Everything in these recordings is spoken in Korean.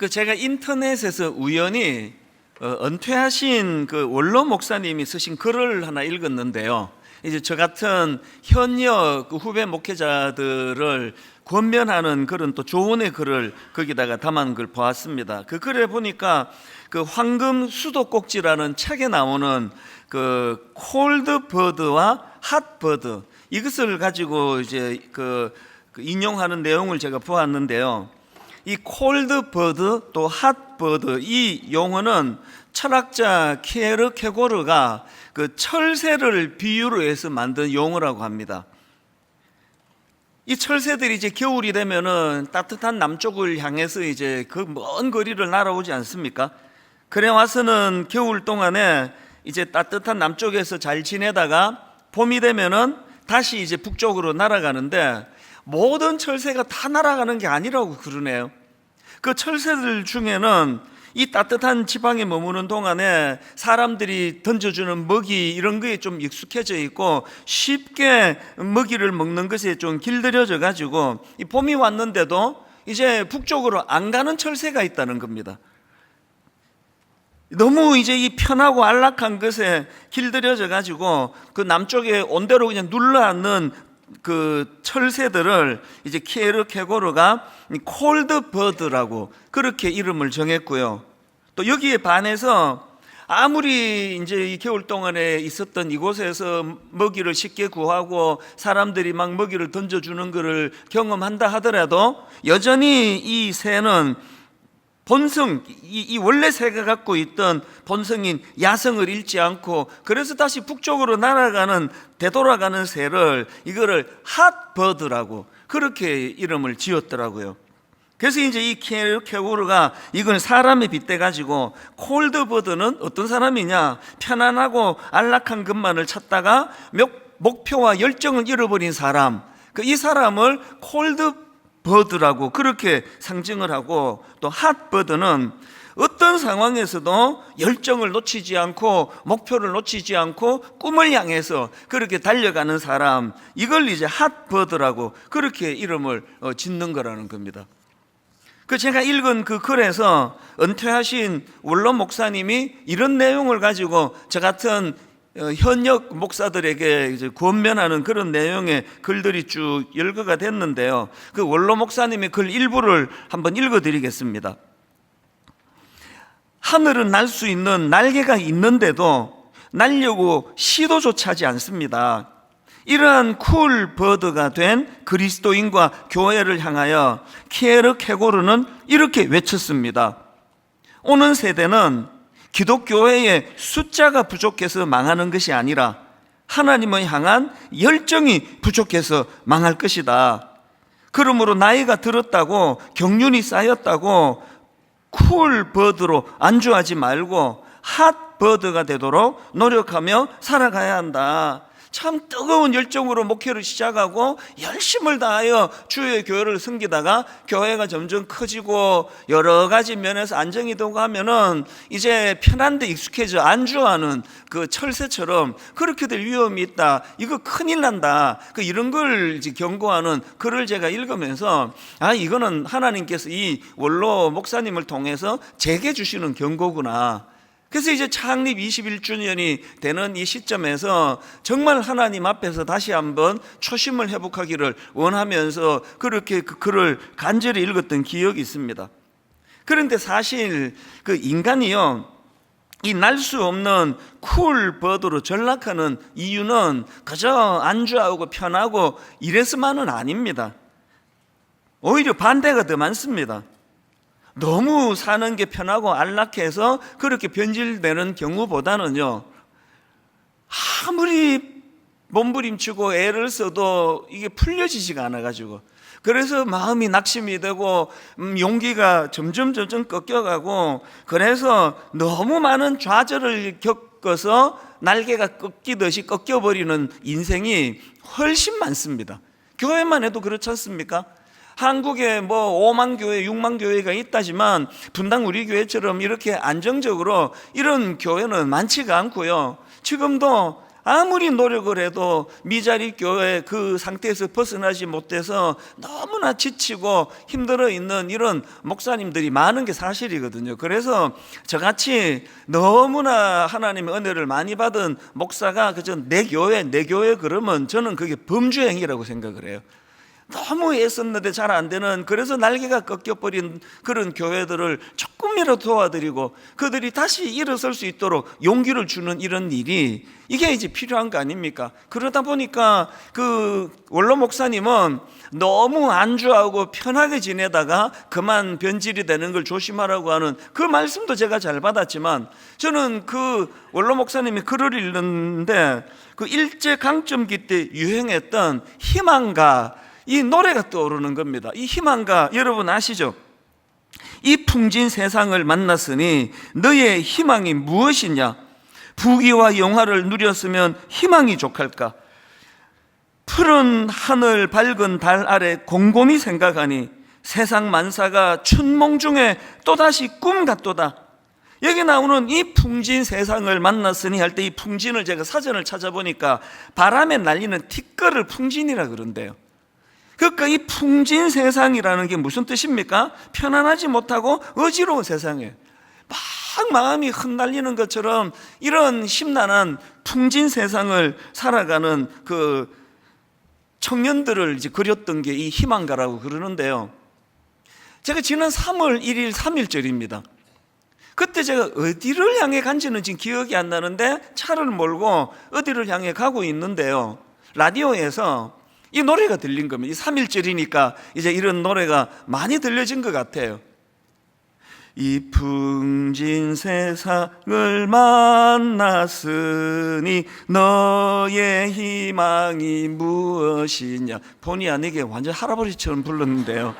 제가 인터넷에서 우연히 은퇴하신 그 원로 목사님이 쓰신 글을 하나 읽었는데요. 이제 저 같은 현역 후배 목회자들을 권면하는 그런 또 조언의 글을 거기다가 담은 걸 보았습니다. 그 글에 보니까 그 황금 수도꼭지라는 책에 나오는 그 콜드 버드와 핫 버드, 이것을 가지고 이제 그 인용하는 내용을 제가 보았는데요. 이 콜드 버드 또 핫 버드, 이 용어는 철학자 키에르케고르가 그 철새를 비유로 해서 만든 용어라고 합니다. 이 철새들이 이제 겨울이 되면은 따뜻한 남쪽을 향해서 이제 그 먼 거리를 날아오지 않습니까? 그래 와서는 겨울 동안에 이제 따뜻한 남쪽에서 잘 지내다가 봄이 되면은 다시 이제 북쪽으로 날아가는데, 모든 철새가 다 날아가는 게 아니라고 그러네요. 그 철새들 중에는 이 따뜻한 지방에 머무는 동안에 사람들이 던져주는 먹이 이런 거에 좀 익숙해져 있고 쉽게 먹이를 먹는 것에 좀 길들여져 가지고 이 봄이 왔는데도 이제 북쪽으로 안 가는 철새가 있다는 겁니다. 너무 이제 이 편하고 안락한 것에 길들여져 가지고 그 남쪽에 온대로 그냥 눌러앉는 그 철새들을 이제 키에르케고르가 콜드 버드라고 그렇게 이름을 정했고요. 또 여기에 반해서 아무리 이제 이 겨울 동안에 있었던 이곳에서 먹이를 쉽게 구하고 사람들이 막 먹이를 던져주는 것을 경험한다 하더라도 여전히 이 새는 본성, 이 원래 새가 갖고 있던 본성인 야성을 잃지 않고, 그래서 다시 북쪽으로 날아가는, 되돌아가는 새를 이거를 핫버드라고 그렇게 이름을 지었더라고요. 그래서 이제 이 키에르케고르가 이건 사람에 빗대 가지고 콜드버드는 어떤 사람이냐, 편안하고 안락한 것만을 찾다가 목표와 열정을 잃어버린 사람, 이 사람을 콜드버드라고 그렇게 상징을 하고, 또 핫버드는 어떤 상황에서도 열정을 놓치지 않고 목표를 놓치지 않고 꿈을 향해서 그렇게 달려가는 사람, 이걸 이제 핫버드라고 그렇게 이름을 짓는 거라는 겁니다. 제가 읽은 그 글에서 은퇴하신 원로 목사님이 이런 내용을 가지고 저 같은 현역 목사들에게 이제 권면하는 그런 내용의 글들이 쭉 열거가 됐는데요. 그 원로 목사님의 글 일부를 한번 읽어드리겠습니다. 하늘은 날 수 있는 날개가 있는데도 날려고 시도조차 하지 않습니다. 이러한 쿨버드가 된 그리스도인과 교회를 향하여 키에르케고르는 이렇게 외쳤습니다. 오는 세대는 기독교회의 숫자가 부족해서 망하는 것이 아니라 하나님을 향한 열정이 부족해서 망할 것이다. 그러므로 나이가 들었다고, 경륜이 쌓였다고 쿨버드로 안주하지 말고 핫버드가 되도록 노력하며 살아가야 한다. 참 뜨거운 열정으로 목회를 시작하고 열심을 다하여 주의 교회를 섬기다가 교회가 점점 커지고 여러 가지 면에서 안정이 되고 하면은 이제 편한 데 익숙해져 안주하는 그 철새처럼 그렇게 될 위험이 있다. 이거 큰일 난다. 이런 걸 이제 경고하는 글을 제가 읽으면서 이거는 하나님께서 이 원로 목사님을 통해서 제게 주시는 경고구나. 그래서 이제 창립 21주년이 되는 이 시점에서 정말 하나님 앞에서 다시 한번 초심을 회복하기를 원하면서 그렇게 그 글을 간절히 읽었던 기억이 있습니다. 그런데 사실 그 인간이요, 이 날 수 없는 쿨버드로 전락하는 이유는 그저 안주하고 편하고 이래서만은 아닙니다. 오히려 반대가 더 많습니다. 너무 사는 게 편하고 안락해서 그렇게 변질되는 경우보다는요, 아무리 몸부림치고 애를 써도 이게 풀려지지가 않아가지고, 그래서 마음이 낙심이 되고 용기가 점점 꺾여가고, 그래서 너무 많은 좌절을 겪어서 날개가 꺾이듯이 꺾여버리는 인생이 훨씬 많습니다. 교회만 해도 그렇지 않습니까? 한국에 5만 교회, 6만 교회가 있다지만 분당 우리 교회처럼 이렇게 안정적으로 이런 교회는 많지가 않고요. 지금도 아무리 노력을 해도 미자리 교회 그 상태에서 벗어나지 못해서 너무나 지치고 힘들어 있는 이런 목사님들이 많은 게 사실이거든요. 그래서 저같이 너무나 하나님의 은혜를 많이 받은 목사가 그저 내 교회 그러면 저는 그게 범주행위라고 생각을 해요. 너무 애썼는데 잘 안 되는, 그래서 날개가 꺾여버린 그런 교회들을 조금이라도 도와드리고 그들이 다시 일어설 수 있도록 용기를 주는 이런 일이, 이게 이제 필요한 거 아닙니까? 그러다 보니까 그 원로 목사님은 너무 안주하고 편하게 지내다가 그만 변질이 되는 걸 조심하라고 하는 그 말씀도 제가 잘 받았지만, 저는 그 원로 목사님이 글을 읽는데 그 일제강점기 때 유행했던 희망가, 이 노래가 떠오르는 겁니다. 이 희망가 여러분 아시죠? 이 풍진 세상을 만났으니 너의 희망이 무엇이냐? 부귀와 영화를 누렸으면 희망이 족할까? 푸른 하늘 밝은 달 아래 곰곰이 생각하니 세상 만사가 춘몽 중에 또다시 꿈 같도다. 여기 나오는 이 풍진 세상을 만났으니 할 때 이 풍진을 제가 사전을 찾아보니까 바람에 날리는 티끌을 풍진이라 그런대요. 그러니까 이 풍진 세상이라는 게 무슨 뜻입니까? 편안하지 못하고 어지러운 세상이에요. 막 마음이 흩날리는 것처럼 이런 심란한 풍진 세상을 살아가는 그 청년들을 이제 그렸던 게 이 희망가라고 그러는데요. 제가 지난 3월 1일 3.1절입니다. 그때 제가 어디를 향해 간지는 지금 기억이 안 나는데 차를 몰고 어디를 향해 가고 있는데요, 라디오에서 이 노래가 들린 겁니다. 이 3.1절이니까 이제 이런 노래가 많이 들려진 것 같아요. 이 풍진 세상을 만났으니 너의 희망이 무엇이냐. 본의 아니게 완전 할아버지처럼 불렀는데요,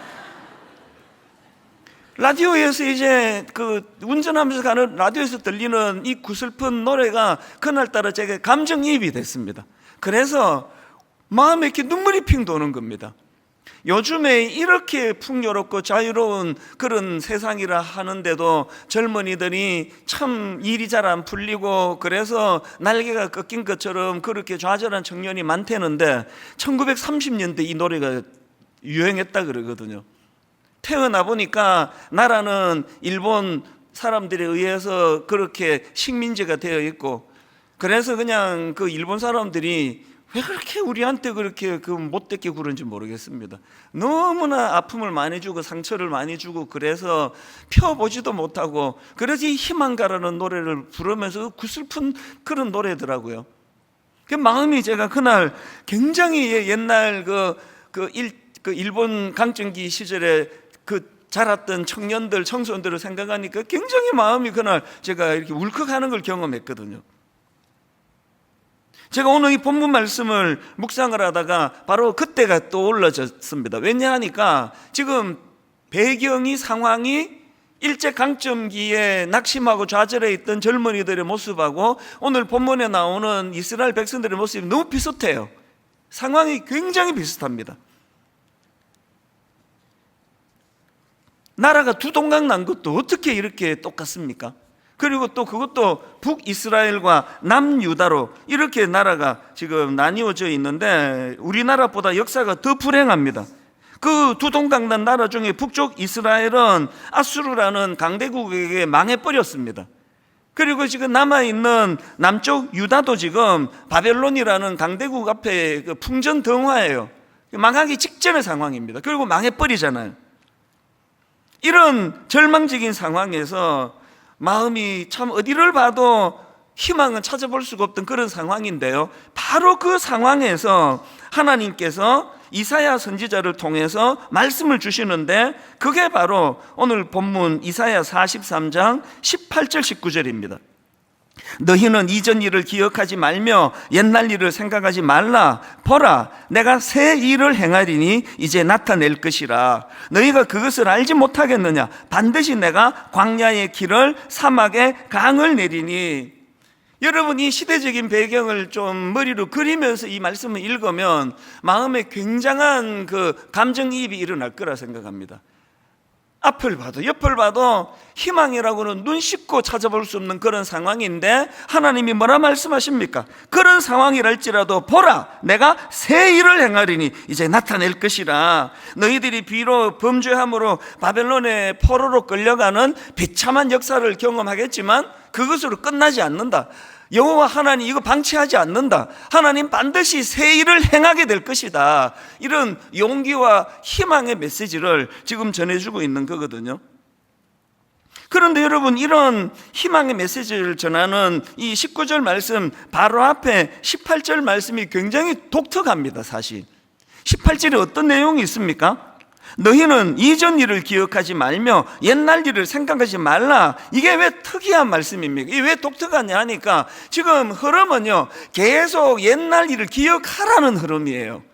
라디오에서 이제 그 운전하면서 가는 라디오에서 들리는 이 구슬픈 노래가 그날따라 제게 감정이입이 됐습니다. 그래서 마음에 이렇게 눈물이 핑 도는 겁니다. 요즘에 이렇게 풍요롭고 자유로운 그런 세상이라 하는데도 젊은이들이 참 일이 잘 안 풀리고 그래서 날개가 꺾인 것처럼 그렇게 좌절한 청년이 많다는데, 1930년대 이 노래가 유행했다 그러거든요. 태어나 보니까 나라는 일본 사람들에 의해서 그렇게 식민지가 되어 있고, 그래서 그냥 그 일본 사람들이 왜 그렇게 우리한테 그렇게 그 못되게 구는지 모르겠습니다. 너무나 아픔을 많이 주고 상처를 많이 주고 그래서 펴보지도 못하고, 그래서 이 희망가라는 노래를 부르면서 구슬픈 그런 노래더라고요. 그 마음이, 제가 그날 굉장히 옛날 일본 강점기 시절에 그 자랐던 청년들, 청소년들을 생각하니까 굉장히 마음이 그날 제가 이렇게 울컥하는 걸 경험했거든요. 제가 오늘 이 본문 말씀을 묵상을 하다가 바로 그때가 떠올라졌습니다. 왜냐하니까 지금 배경이, 상황이 일제강점기에 낙심하고 좌절해 있던 젊은이들의 모습하고 오늘 본문에 나오는 이스라엘 백성들의 모습이 너무 비슷해요. 상황이 굉장히 비슷합니다. 나라가 두 동강 난 것도 어떻게 이렇게 똑같습니까? 그리고 또 그것도 북이스라엘과 남유다로 이렇게 나라가 지금 나뉘어져 있는데 우리나라보다 역사가 더 불행합니다. 그 두 동강 난 나라 중에 북쪽 이스라엘은 아수르라는 강대국에게 망해버렸습니다. 그리고 지금 남아있는 남쪽 유다도 지금 바벨론이라는 강대국 앞에 풍전등화예요. 망하기 직전의 상황입니다. 그리고 망해버리잖아요. 이런 절망적인 상황에서 마음이 참 어디를 봐도 희망은 찾아볼 수가 없던 그런 상황인데요, 바로 그 상황에서 하나님께서 이사야 선지자를 통해서 말씀을 주시는데, 그게 바로 오늘 본문 이사야 43장 18절 19절입니다. 너희는 이전 일을 기억하지 말며 옛날 일을 생각하지 말라. 보라, 내가 새 일을 행하리니 이제 나타낼 것이라. 너희가 그것을 알지 못하겠느냐? 반드시 내가 광야의 길을 사막에 강을 내리니. 여러분, 이 시대적인 배경을 좀 머리로 그리면서 이 말씀을 읽으면 마음에 굉장한 그 감정이입이 일어날 거라 생각합니다. 앞을 봐도 옆을 봐도 희망이라고는 눈 씻고 찾아볼 수 없는 그런 상황인데 하나님이 뭐라 말씀하십니까? 그런 상황이랄지라도 보라, 내가 새 일을 행하리니 이제 나타낼 것이라. 너희들이 비록 범죄함으로 바벨론의 포로로 끌려가는 비참한 역사를 경험하겠지만 그것으로 끝나지 않는다. 여호와 하나님 이거 방치하지 않는다. 하나님 반드시 새 일을 행하게 될 것이다. 이런 용기와 희망의 메시지를 지금 전해주고 있는 거거든요. 그런데 여러분, 이런 희망의 메시지를 전하는 이 19절 말씀 바로 앞에 18절 말씀이 굉장히 독특합니다. 사실 18절에 어떤 내용이 있습니까? 너희는 이전 일을 기억하지 말며 옛날 일을 생각하지 말라. 이게 왜 특이한 말씀입니까? 이게 왜 독특하냐 하니까 지금 흐름은요, 계속 옛날 일을 기억하라는 흐름이에요.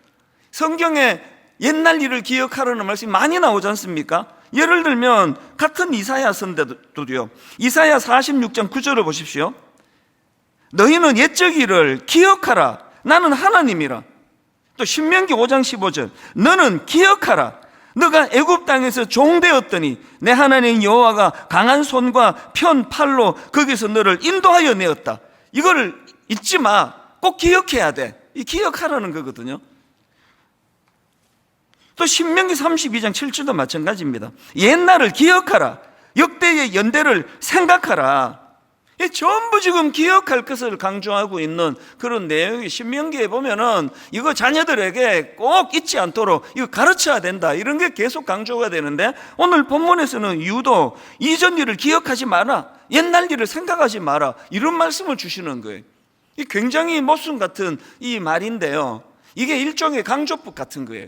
성경에 옛날 일을 기억하라는 말씀이 많이 나오지 않습니까? 예를 들면 같은 이사야 선대도요, 이사야 46장 9절을 보십시오. 너희는 옛적 일을 기억하라. 나는 하나님이라. 또 신명기 5장 15절 너는 기억하라. 너가 애굽 땅에서 종되었더니 내 하나님 여호와가 강한 손과 편 팔로 거기서 너를 인도하여 내었다. 이거를 잊지 마. 꼭 기억해야 돼. 이 기억하라는 거거든요. 또 신명기 32장 7절도 마찬가지입니다. 옛날을 기억하라. 역대의 연대를 생각하라. 전부 지금 기억할 것을 강조하고 있는 그런 내용이 신명기에 보면은 이거 자녀들에게 꼭 잊지 않도록 이거 가르쳐야 된다, 이런 게 계속 강조가 되는데 오늘 본문에서는 유독 이전 일을 기억하지 마라, 옛날 일을 생각하지 마라, 이런 말씀을 주시는 거예요. 이 굉장히 모순 같은 이 말인데요, 이게 일종의 강조법 같은 거예요.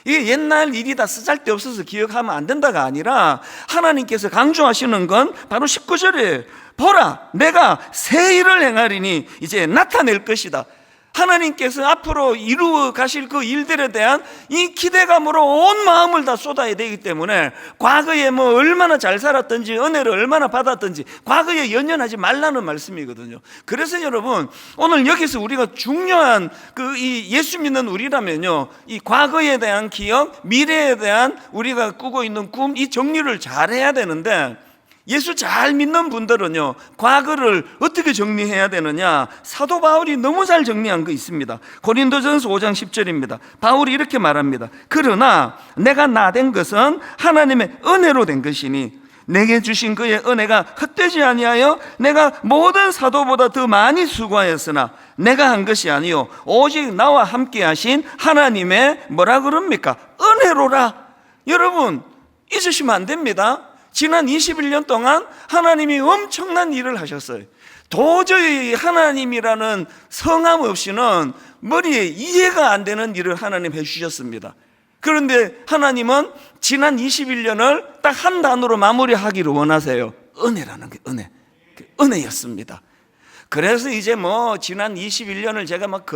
이게 옛날 일이다 쓰잘데없어서 기억하면 안 된다가 아니라 하나님께서 강조하시는 건 바로 19절이에요. 보라, 내가 새 일을 행하리니 이제 나타낼 것이다. 하나님께서 앞으로 이루어 가실 그 일들에 대한 이 기대감으로 온 마음을 다 쏟아야 되기 때문에 과거에 뭐 얼마나 잘 살았든지 은혜를 얼마나 받았든지 과거에 연연하지 말라는 말씀이거든요. 그래서 여러분, 오늘 여기서 우리가 중요한 이 예수 믿는 우리라면요, 이 과거에 대한 기억, 미래에 대한 우리가 꾸고 있는 꿈, 이 정리를 잘 해야 되는데 예수 잘 믿는 분들은요, 과거를 어떻게 정리해야 되느냐, 사도 바울이 너무 잘 정리한 거 있습니다. 고린도전서 5장 10절입니다. 바울이 이렇게 말합니다. 그러나 내가 나 된 것은 하나님의 은혜로 된 것이니 내게 주신 그의 은혜가 헛되지 아니하여 내가 모든 사도보다 더 많이 수고하였으나 내가 한 것이 아니요 오직 나와 함께 하신 하나님의 뭐라 그럽니까? 은혜로라. 여러분, 잊으시면 안 됩니다. 지난 21년 동안 하나님이 엄청난 일을 하셨어요. 도저히 하나님이라는 성함 없이는 머리에 이해가 안 되는 일을 하나님 해주셨습니다. 그런데 하나님은 지난 21년을 딱 한 단어로 마무리하기를 원하세요. 은혜라는 게 은혜였습니다. 그래서 이제 뭐 지난 21년을 제가 막